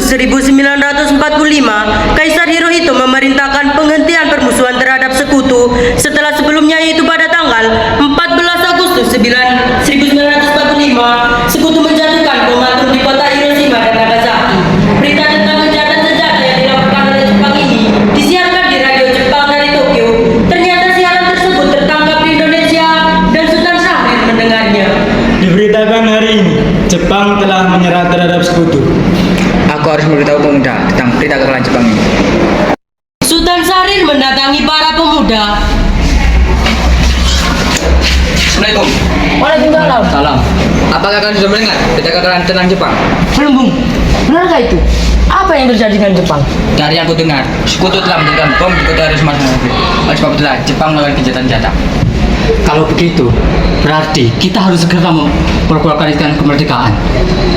1945, Kaisar Hirohito memerintahkan penghentian permusuhan terhadap sekutu setelah sebelumnya, yaitu pada tanggal 14 Agustus 1945, sekutu menjatuhkan bom atom di kota Hiroshima dan Nagasaki. Berita tentang kejahatan senjata yang dilakukan oleh Jepang ini disiarkan di radio Jepang dari Tokyo. Ternyata siaran tersebut tertangkap di Indonesia dan Sultan Syahrir mendengarnya. Diberitakan hari ini, Jepang telah menyerah terhadap sekutu. Aku harus memberitahu pemuda tentang berita kekalahan Jepang ini. Sultan Syahrir mendatangi para pemuda. Assalamualaikum. Waalaikumsalam. Salam. Apakah kalian sudah mendengar berita kekalahan tentang Jepang? Belum, Bung. Benarkah itu? Apa yang terjadi dengan Jepang? Dari yang kudengar, sekutu telah menjadikan bom di kota Hiroshima dan Nagasaki. Oleh sebab itulah Jepang melakukan kejahatan senjata. Kalau begitu, berarti kita harus segera memproklamasikan kemerdekaan.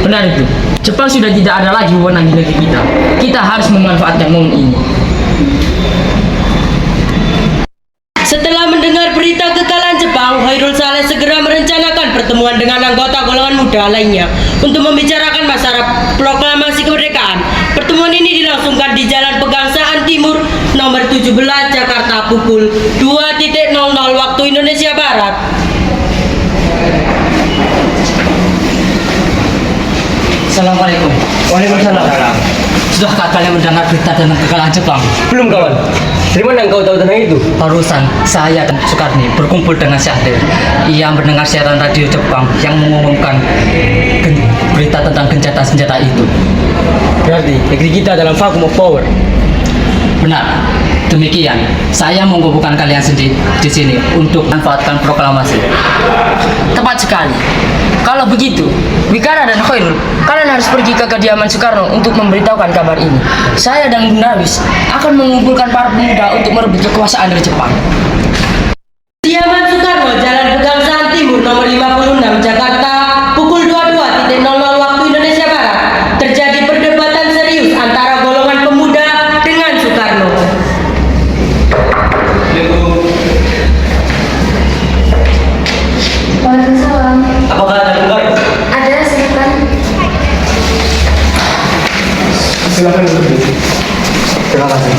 Benar itu. Jepang sudah tidak ada lagi wewenang di negeri kita. Kita harus memanfaatkan momen ini. Setelah mendengar berita kekalahan Jepang, Khairul Saleh segera merencanakan pertemuan dengan anggota golongan muda lainnya untuk membicarakan masalah proklamasi kemerdekaan. Pertemuan ini dilangsungkan di Jalan Pegangsaan Timur nomor 17 Jakarta pukul 2.00 waktu Indonesia Barat. Assalamualaikum. Waalaikumsalam. Sudahkah kalian mendengar berita tentang kekalahan Jepang? Belum, kawan. Dari mana engkau tahu tentang itu? Barusan saya dan Soekarni berkumpul dengan Syahrir. Ia mendengar siaran radio Jepang yang mengumumkan berita tentang gencatan senjata itu. Berarti negeri kita dalam vacuum of power. Benar. Demikian, saya mengumpulkan kalian sendiri di sini untuk manfaatkan proklamasi. Tepat sekali. Kalau begitu, Wikara dan Khairul, kalian harus pergi ke kediaman Soekarno untuk memberitahukan kabar ini. Saya dan Bunda Nawis akan mengumpulkan para pemuda untuk merebut kekuasaan dari Jepang. Kediaman Soekarno, Jalan Pegangsaan Timur nomor 56 Jakarta pukul 22.00 waktu Indonesia Barat. Terjadi perdebatan serius antara golongan pemuda dengan Soekarno. Waalaikumsalam. Apakah ada kabar? Ada, silakan. Silakan duduk. Terima kasih.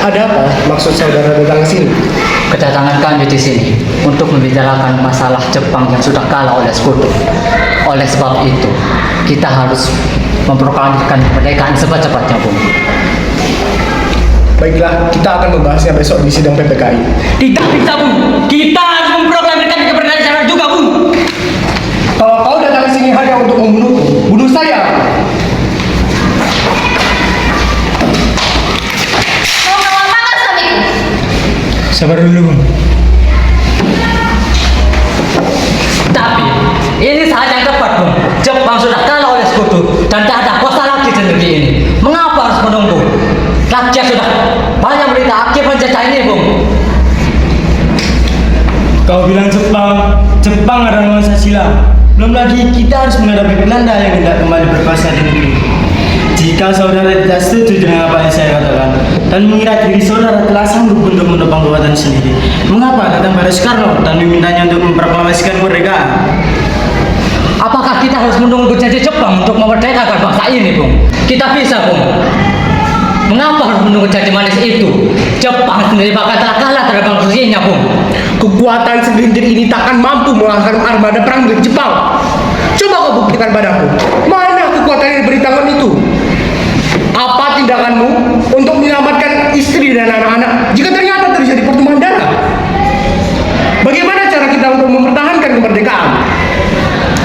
Ada apa maksud saudara datang ke sini? Kedatangan kami di sini untuk membicarakan masalah Jepang yang sudah kalah oleh sekutu. Oleh sebab itu, kita harus memproklamasikan kemerdekaan secepat-cepatnya, Bung. Baiklah, kita akan membahasnya besok di sidang PPKI. Tidak bisa, Bung. Kita harus memproklamasikan kemerdekaan juga, Bung. Kalau kau datang ke sini hanya untuk membunuhku, bunuh saya. Mau melaporkan suamiku. Sabar dulu, Bung. Tapi ini saat yang tepat, Bung. Jepang sudah kalah oleh sekutu dan tidak ada kuasa lagi di negeri ini. Mengapa harus menunggu? Rakyat sudah banyak berita akibat penjajah ini, Bung. Kau bilang Jepang adalah bangsa silam. Belum lagi kita harus menghadapi Belanda yang tidak kembali berkuasa di negeri. Jika saudara tidak setuju dengan apa yang saya katakan dan mengira diri saudara telah sanggup untuk menopang kekuatan sendiri, mengapa datang pada Soekarno dan memintanya untuk memproklamasikan kemerdekaan? Apakah kita harus menunggu janji Jepang untuk memerdekakan bangsa ini, Bung? Kita bisa, Bung. Mengapa harus menunggu janji manis itu? Jepang sendiri bahkan telah kalah terhadap musuhnya, Bung. Kekuatan segelintir ini takkan mampu mengalahkan armada perang milik Jepang. Coba kau buktikan padaku, mana kekuatan yang diberi tangan itu? Apa tindakanmu untuk menyelamatkan istri dan anak-anak jika ternyata terjadi pertumpahan darah? Bagaimana cara kita untuk mempertahankan kemerdekaan?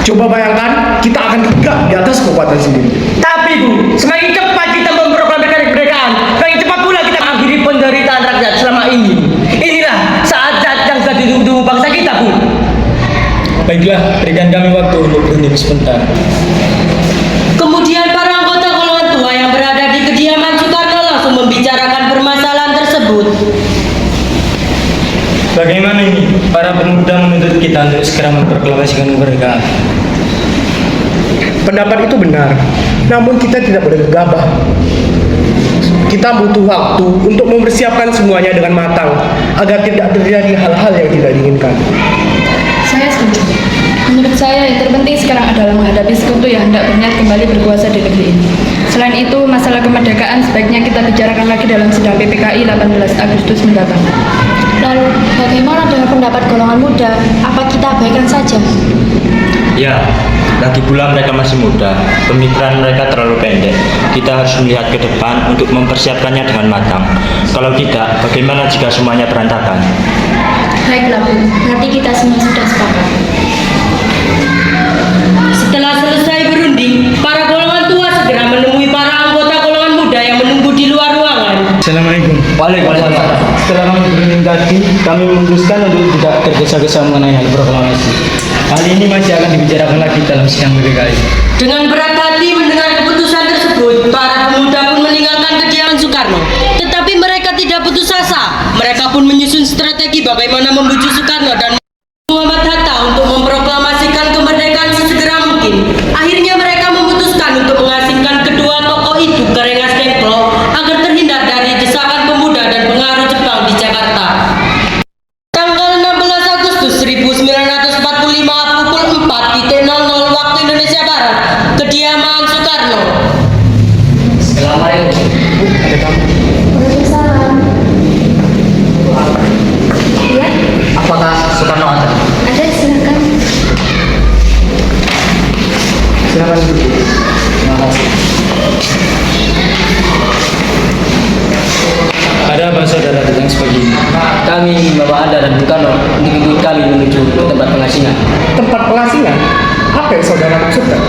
Coba bayangkan, kita akan tegak di atas kekuatan sendiri. Tapi, Bu, semakin cepat kita memproklamasikan kemerdekaan, semakin cepat pula kita mengakhiri penderitaan rakyat selama ini. Inilah saat-saat yang sudah ditunggu bangsa kita, Bu. Baiklah, berikan kami waktu untuk berhenti sebentar. Kemudian para anggota golongan tua yang berada di kediaman Soekarno langsung membicarakan permasalahan tersebut. Bagaimana ini? Para pemuda menuntut kita untuk segera memproklamasikan kemerdekaan. Pendapat itu benar, namun kita tidak boleh gegabah. Kita butuh waktu untuk mempersiapkan semuanya dengan matang agar tidak terjadi hal-hal yang tidak diinginkan. Saya setuju. Menurut saya yang terpenting sekarang adalah menghadapi sekutu yang hendak berniat kembali berkuasa di negeri ini. Selain itu, masalah kemerdekaan sebaiknya kita bicarakan lagi dalam sidang PPKI 18 Agustus mendatang. Lalu, bagaimana dengan pendapat golongan muda? Apa kita abaikan saja? Ya, lagi pula mereka masih muda, pemikiran mereka terlalu pendek. Kita harus melihat ke depan untuk mempersiapkannya dengan matang. Kalau tidak, bagaimana jika semuanya berantakan? Baiklah, Bu. Berarti kita semua sudah sepakat. Setelah selesai berunding, para golongan tua segera menemui para anggota golongan muda yang menunggu di luar ruangan. Assalamualaikum. Waalaikumsalam. Setelah kami berunding tadi, kami memutuskan untuk tidak tergesa-gesa mengenai hal proklamasi. Hal ini masih akan dibicarakan lagi dalam sidang PPKI. Dengan berat hati mendengar keputusan tersebut, para pemuda pun meninggalkan kediaman Soekarno. Tetapi mereka tidak putus asa. Mereka pun menyusun strategi bagaimana membujuk Soekarno dan Muhammad Hatta untuk memproklamasikan kemerdekaan sesegera mungkin. Akhirnya mereka memutuskan untuk mengasingkan kedua tokoh itu ke Rengas Dengklok agar terhindar dari desakan pemuda dan pengaruh Jepang di Jakarta. Tanggal 16 Agustus 1945 pukul 4.00 waktu Indonesia Barat, kediaman Soekarno. Assalamualaikum. Waalaikumsalam. Ya, Apakah Soekarno ada? ada, silakan. Silakan duduk. Terima kasih. Ada apa saudara datang seperti ini? Kami ingin membawa Anda dan Soekarno untuk ikut kami menuju tempat pengasingan. Tempat pengasingan? Apa yang saudara maksudkan?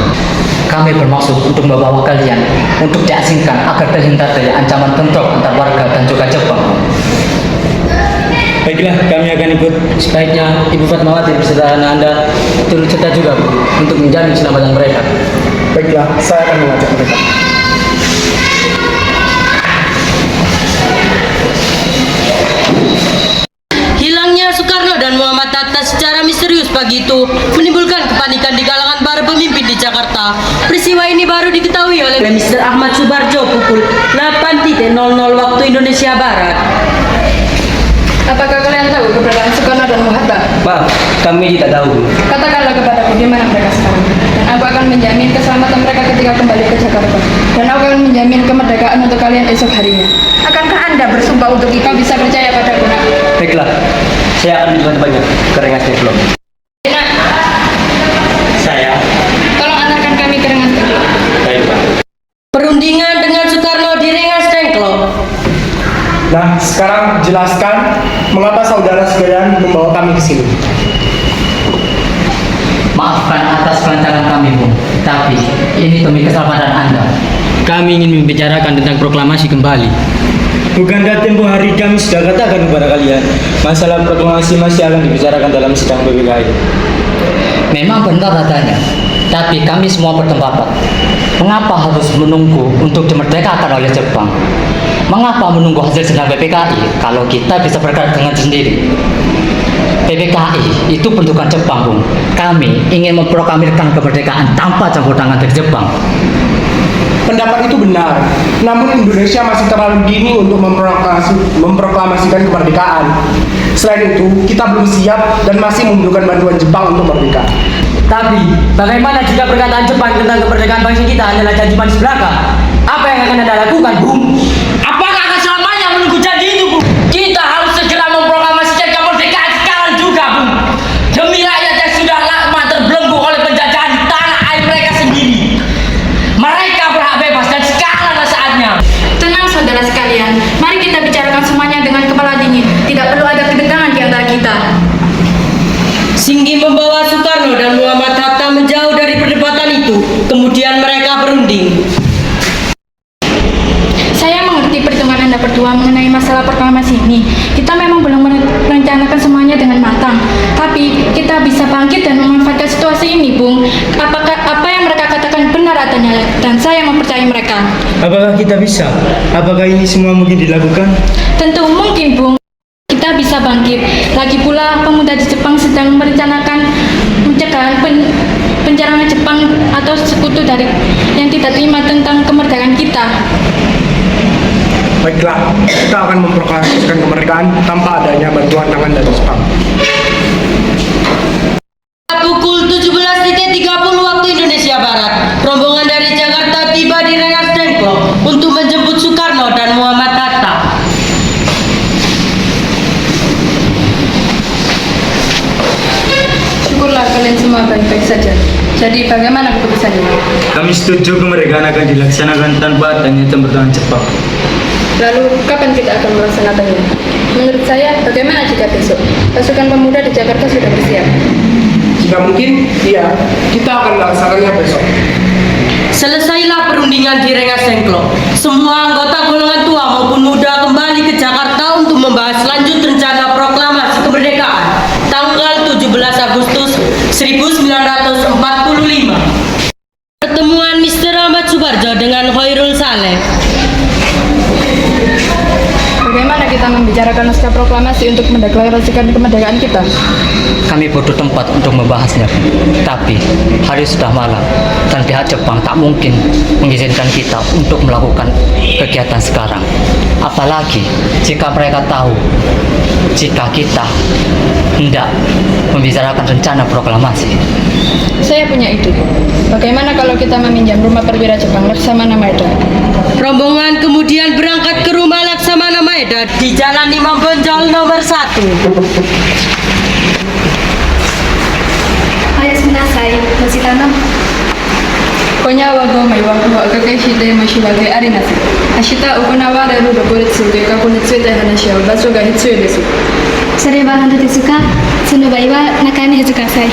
Kami bermaksud untuk membawa kalian untuk diasingkan agar terhindar dari ancaman bentrok antar warga dan juga Jepang. Baiklah, kami akan ikut. Sebaiknya Ibu Fatmawati beserta anak Anda turut serta juga, Bu, untuk menjamin keselamatan mereka. Baiklah, saya akan mengajak mereka. Hilangnya Soekarno dan Muhammad Hatta secara misterius pagi itu menimbulkan kepanikan di kalangan para pemimpin di Jakarta. Peristiwa ini baru diketahui oleh Mr. Ahmad Subarjo pukul 8.00 waktu Indonesia Barat. Apakah kalian tahu keberadaan Soekarno dan Hatta? Pak, kami tidak tahu. Katakanlah kepadaku di mana mereka sekarang. Dan aku akan menjamin keselamatan mereka ketika kembali ke Jakarta. Dan aku akan menjamin kemerdekaan untuk kalian esok harinya. Akankah Anda bersumpah untuk itu? Kau bisa percaya padaku, nak? Baiklah, saya akan mencoba-cobanya ke Rengas Dengklok. Nak, Saya, tolong antarkan kami ke Rengas Dengklok. baik Pak. Perundingan dengan Soekarno di Rengas Dengklok. Nah, sekarang jelaskan mengapa saudara sekalian membawa kami ke sini. Maafkan atas perancangan kami, Bung. Tapi ini demi keselamatan Anda. Kami ingin membicarakan tentang proklamasi kembali. Bukankah tempo hari kami sudah katakan kepada kalian, masalah proklamasi masih akan dibicarakan dalam sidang PPKI. Memang benar adanya, tapi kami semua berpendapat. Mengapa harus menunggu untuk dimerdekakan oleh Jepang? Mengapa menunggu hasil sidang PPKI kalau kita bisa bergerak dengan sendiri? PPKI itu bentukan Jepang, Bung. Kami ingin memproklamirkan kemerdekaan tanpa campur tangan dari Jepang. Pendapat itu benar, namun Indonesia masih terlalu dini untuk memproklamasikan kemerdekaan. Selain itu, kita belum siap dan masih membutuhkan bantuan Jepang untuk merdeka. Tapi, bagaimana jika perkataan Jepang tentang kemerdekaan bangsa kita adalah janji manis belaka? Apa yang akan Anda lakukan, Bung? Apakah akan selamanya menunggu janji itu, Bung? Kita harus segera memproklamasikan kemerdekaan sekarang juga, Bung. Demi rakyat yang sudah lama terbelenggu oleh penjajahan tanah air mereka sendiri. Mereka berhak bebas dan sekarang adalah saatnya. Tenang saudara sekalian, mari kita bicarakan semuanya dengan kepala dingin. Tidak perlu ada ketegangan di antara kita. Singgi membawa Soekarno dan Muhammad Hatta menjauh dari perdebatan itu. Kemudian mereka berunding. Saya mengerti perhitungan Anda berdua mengenai masalah proklamasi ini. Kita memang belum merencanakan semuanya dengan matang. Tapi kita bisa bangkit dan memanfaatkan situasi ini, Bung. Apakah apa yang mereka katakan benar adanya? Dan saya mempercayai mereka. Apakah kita bisa? Apakah ini semua mungkin dilakukan? Tentu mungkin, Bung. Kita bisa bangkit. Lagi pula pemuda di Jepang sedang merencanakan pencegahan penyerangan Jepang atau sekutu dari yang tidak terima tentang kemerdekaan kita. Baiklah, kita akan memproklamasikan kemerdekaan tanpa adanya bantuan tangan dari Jepang. Pukul 17.30 dari Jakarta tiba di Rengas Dengklok untuk menjemput Soekarno dan Muhammad Hatta. Syukurlah kalian semua baik-baik saja. Jadi bagaimana keputusannya? Kami setuju kemerdekaan akan dilaksanakan tanpa adanya campur tangan Jepang. Lalu kapan kita akan melaksanakannya? Menurut saya, bagaimana jika besok pasukan pemuda di Jakarta sudah bersiap? Jika mungkin, iya, kita akan melaksanakannya besok. Selesailah perundingan di Rengas Dengklok. Semua anggota golongan tua maupun muda kembali ke Jakarta untuk membahas lanjut rencana proklamasi kemerdekaan tanggal 17 Agustus 1945. Pertemuan Mr. Ahmad Subarjo dengan Khairul Saleh. Bagaimana kita membicarakan naskah proklamasi untuk mendeklarasikan kemerdekaan kita? Kami butuh tempat untuk membahasnya, tapi hari sudah malam dan pihak Jepang tak mungkin mengizinkan kita untuk melakukan kegiatan sekarang. Apalagi jika mereka tahu jika kita hendak membicarakan rencana proklamasi. Saya punya ide. Bagaimana kalau kita meminjam rumah perwira Jepang Laksamana Maeda? Rombongan kemudian berangkat ke rumah Laksamana Maeda di Jalan Imam Bonjol nomor 1. Ayah senasai, masih tanam. Konya wago mai wago akakai shite mashibage arinasi. Ashita okunawa reru dokuretsu de kakunetsu de hanashi wa baso ga hitsuyo desu. それは本当ですか？その場合は中身してください。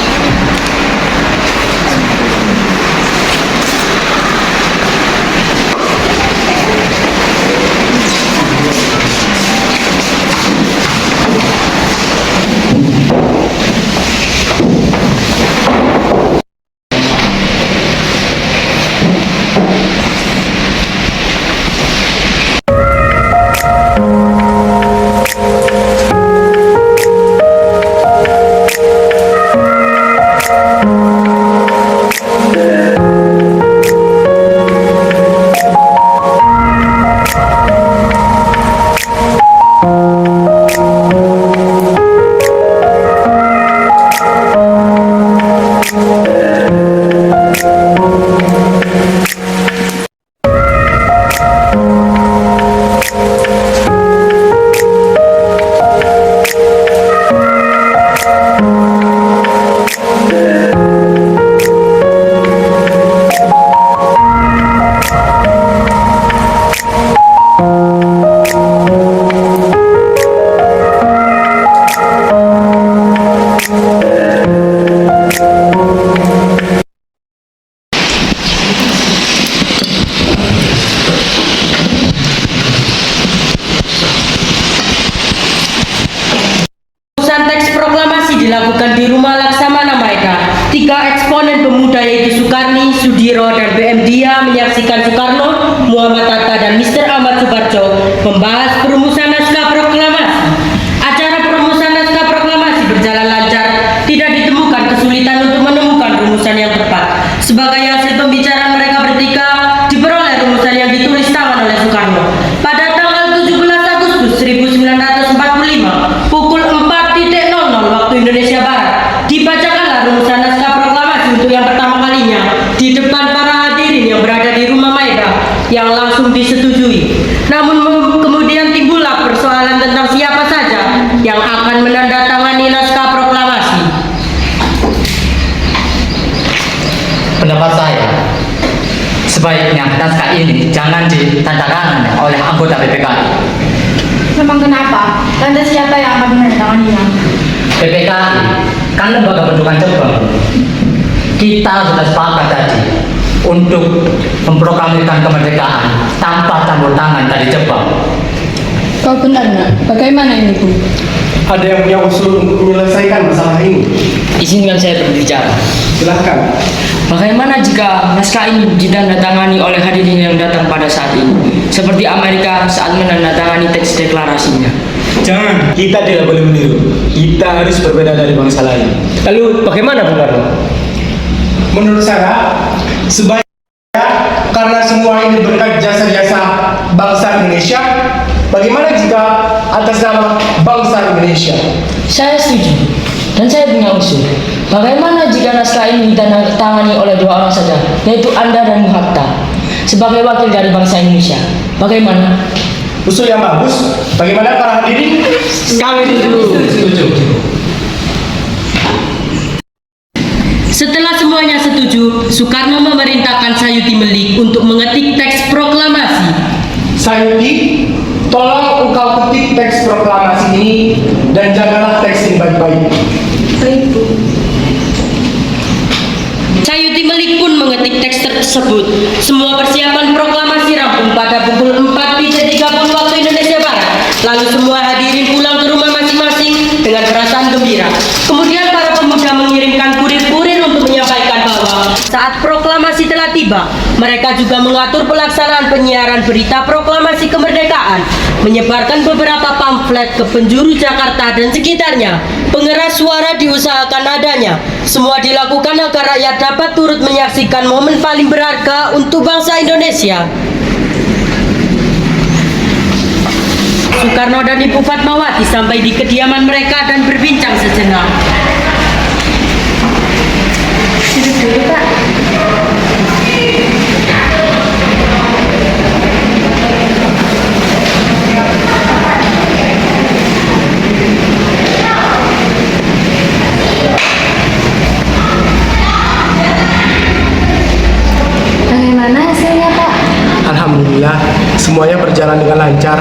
dilakukan di rumah Laksamana Maeda. 3 eksponen pemuda yaitu Sukarni, Sudiro, dan BM Dia menyaksikan Soekarno, Muhammad Hatta, dan Mr. Ahmad Subarjo membahas perumusan naskah proklamasi. Acara perumusan naskah proklamasi berjalan lancar, tidak ditemukan kesulitan untuk menemukan rumusan yang tepat. Sebagai hasil pembicaraan mereka bertiga, diperoleh rumusan yang ditulis tangan oleh Soekarno. Pada tanggal 17 Agustus 1945, pukul 4.00 waktu Indonesia Barat, dibacakanlah rumusan naskah proklamasi untuk yang pertama kalinya di depan para hadirin yang berada di rumah Maeda, yang langsung disetujui. Namun kemudian timbullah persoalan tentang siapa saja yang akan menandatangani naskah proklamasi. Pendapat saya, sebaiknya naskah ini jangan ditandatangani oleh anggota PPKI. Memang kenapa? Lantas siapa yang akan menandatanganinya? PPKI kan lembaga bentukan Jepang. Kita sudah sepakat tadi untuk memproklamirkan kemerdekaan tanpa campur tangan dari Jepang. Kau benar nak? Bagaimana ini Bu? Ada yang punya usul untuk menyelesaikan masalah ini? Izinkan saya berbicara. Silahkan. Bagaimana jika naskah ini ditandatangani oleh hadirin yang datang pada saat ini, seperti Amerika saat menandatangani teks deklarasinya? Jangan, kita tidak boleh meniru. Kita harus berbeda dari bangsa lain. Lalu bagaimana Bung Karno? Menurut saya, sebaiknya karena semua ini berkat jasa-jasa bangsa Indonesia, bagaimana jika atas nama bangsa Indonesia? Saya setuju. Dan saya punya usul. Bagaimana jika naskah ini ditandatangani oleh dua orang saja, yaitu Anda dan Muhatta, sebagai wakil dari bangsa Indonesia? Bagaimana? Usul yang bagus. Bagaimana para hadirin? Kami setuju. Setelah semuanya setuju, Soekarno memerintahkan Sayuti Melik untuk mengetik teks proklamasi. Sayuti, tolong engkau ketik teks proklamasi ini dan jagalah teks ini baik-baik. Sayuti Melik pun mengetik teks tersebut. Semua persiapan proklamasi rampung pada pukul 4.30 waktu Indonesia Barat. Lalu semua hadirin pulang ke rumah masing-masing dengan perasaan gembira. Kemudian para pemuda mengirimkan kurir-kurir untuk menyampaikan bahwa saat proklamasi telah tiba, mereka juga mengatur pelaksanaan penyiaran berita proklamasi kemerdekaan, menyebarkan beberapa pamflet ke penjuru Jakarta dan sekitarnya. Pengeras suara diusahakan adanya. Semua dilakukan agar rakyat dapat turut menyaksikan momen paling berharga untuk bangsa Indonesia. Soekarno dan Ibu Fatmawati sampai di kediaman mereka dan berbincang sejenak. Duduk dulu, Pak. Bagaimana hasilnya, Pak? Alhamdulillah, semuanya berjalan dengan lancar.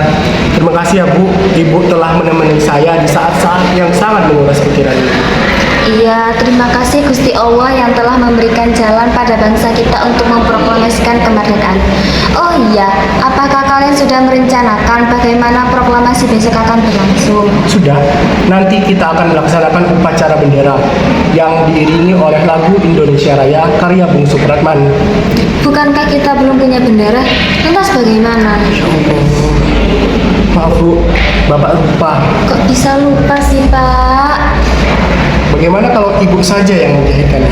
Terima kasih ya Bu, Ibu telah menemani saya di saat-saat yang sangat menguras pikiran ini. Iya, terima kasih Gusti Allah yang telah memberikan jalan pada bangsa kita untuk memproklamasikan kemerdekaan. Oh iya, apakah kalian sudah merencanakan bagaimana proklamasi besok akan berlangsung? Sudah, nanti kita akan melaksanakan upacara bendera yang diiringi oleh lagu Indonesia Raya karya Bung Supratman. Bukankah kita belum punya bendera? Lantas bagaimana? Maaf Bu, Bapak lupa. Kok bisa lupa sih, Pak? Bagaimana kalau Ibu saja yang menjahitkannya?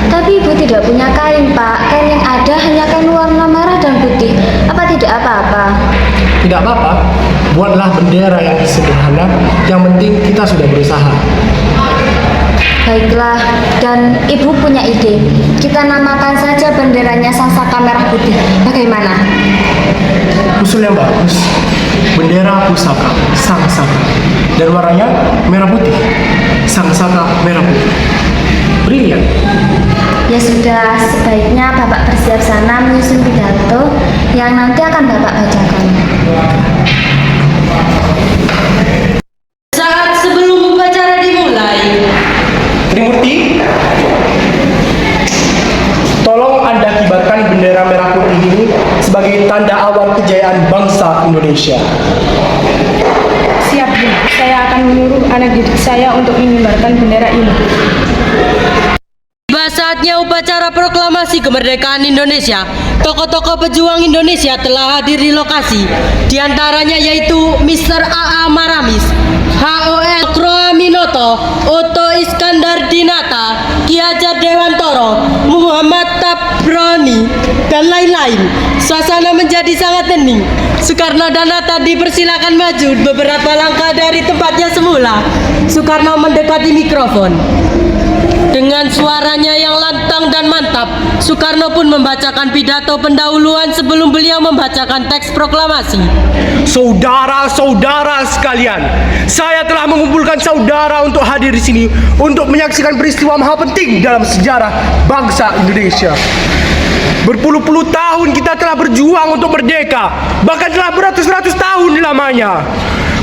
Tapi Ibu tidak punya kain, Pak. Kain yang ada hanya kain warna merah dan putih. Apa tidak apa-apa? Tidak apa-apa, buatlah bendera yang sederhana, yang penting kita sudah berusaha. Baiklah, dan Ibu punya ide. Kita namakan saja benderanya Sangsaka Merah Putih. Bagaimana? Usul yang bagus. Bendera pusaka, Sangsaka, dan warnanya merah putih. Sangsaka Merah Putih. Brilian. Ya sudah, sebaiknya Bapak bersiap sana menyusun pidato yang nanti akan Bapak bacakan. Saat sebelum upacara dimulai, Trimurti, tolong Anda kibarkan bendera merah putih ini sebagai tanda awal kejayaan bangsa Indonesia. Siap, Bu. Saya akan menyuruh anak didik saya untuk mengibarkan bendera ini. tiba saatnya upacara proklamasi kemerdekaan Indonesia. Tokoh-tokoh pejuang Indonesia telah hadir di lokasi. Di antaranya yaitu Mr. A.A. Maramis, HOL Kroaminoto, Otto Iskandar Dinata, Ki Hajar Dewantoro, Muhammad Tabrani, dan lain-lain. Suasana menjadi sangat hening. Soekarno dan Hatta dipersilakan maju beberapa langkah dari tempatnya semula. Soekarno mendekati mikrofon. Dengan suaranya yang lantang dan mantap, Soekarno pun membacakan pidato pendahuluan sebelum beliau membacakan teks proklamasi. Saudara-saudara sekalian, saya telah mengumpulkan saudara untuk hadir di sini untuk menyaksikan peristiwa maha penting dalam sejarah bangsa Indonesia. Berpuluh-puluh tahun kita telah berjuang untuk merdeka, bahkan telah beratus-ratus tahun lamanya.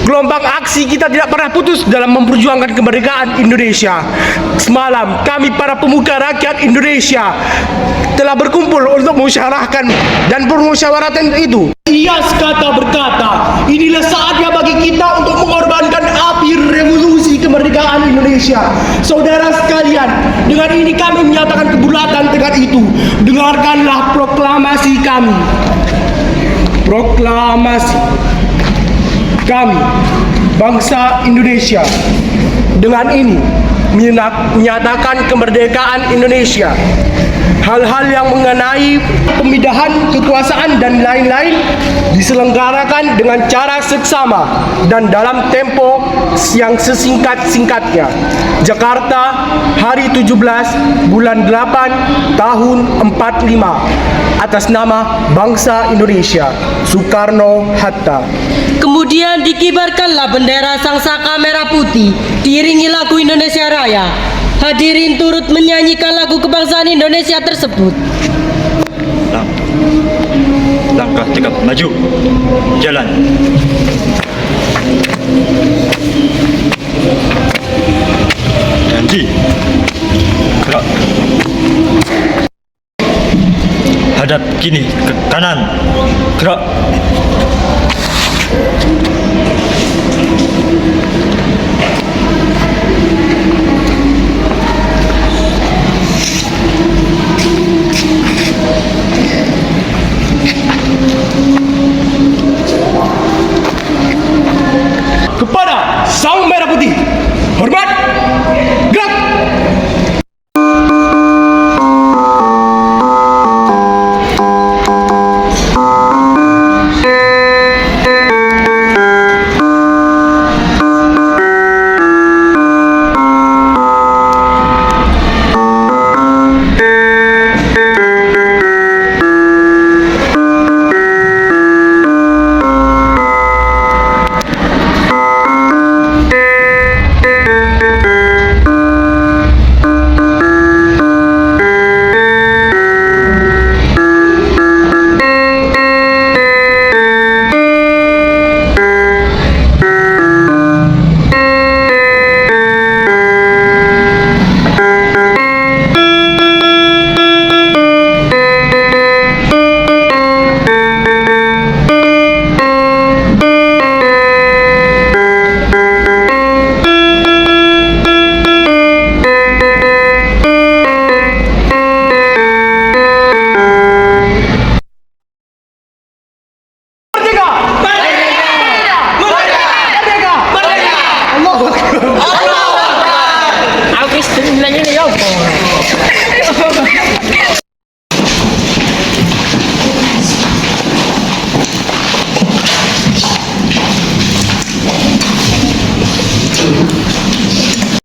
Gelombang aksi kita tidak pernah putus dalam memperjuangkan kemerdekaan Indonesia. Semalam kami para pemuda rakyat Indonesia telah berkumpul untuk mengusyarahkan dan permusyawaratan itu. Ia sekata berkata, inilah saatnya bagi kita untuk mengorbankan api revolusi kemerdekaan Indonesia. Saudara sekalian, dengan ini kami menyatakan kebulatan tekad itu. Dengarkanlah proklamasi kami. Proklamasi kami, bangsa Indonesia. Dengan ini, menyatakan kemerdekaan Indonesia. Hal-hal yang mengenai pemindahan kekuasaan dan lain-lain diselenggarakan dengan cara seksama dan dalam tempo yang sesingkat-singkatnya. Jakarta, hari 17 bulan 8 tahun 45, atas nama bangsa Indonesia, Soekarno-Hatta. Kemudian dikibarkanlah bendera sang saka merah putih, diiringi lagu Indonesia Raya. Hadirin turut menyanyikan lagu kebangsaan Indonesia tersebut. Langkah tegap maju. Jalan. Janji. Gerak. Hadap kini ke kanan. Gerak. Kepada Sang Merah Putih, hormat, gerak. Merdeka! Merdeka! Merdeka! Merdeka! Allahu Akbar.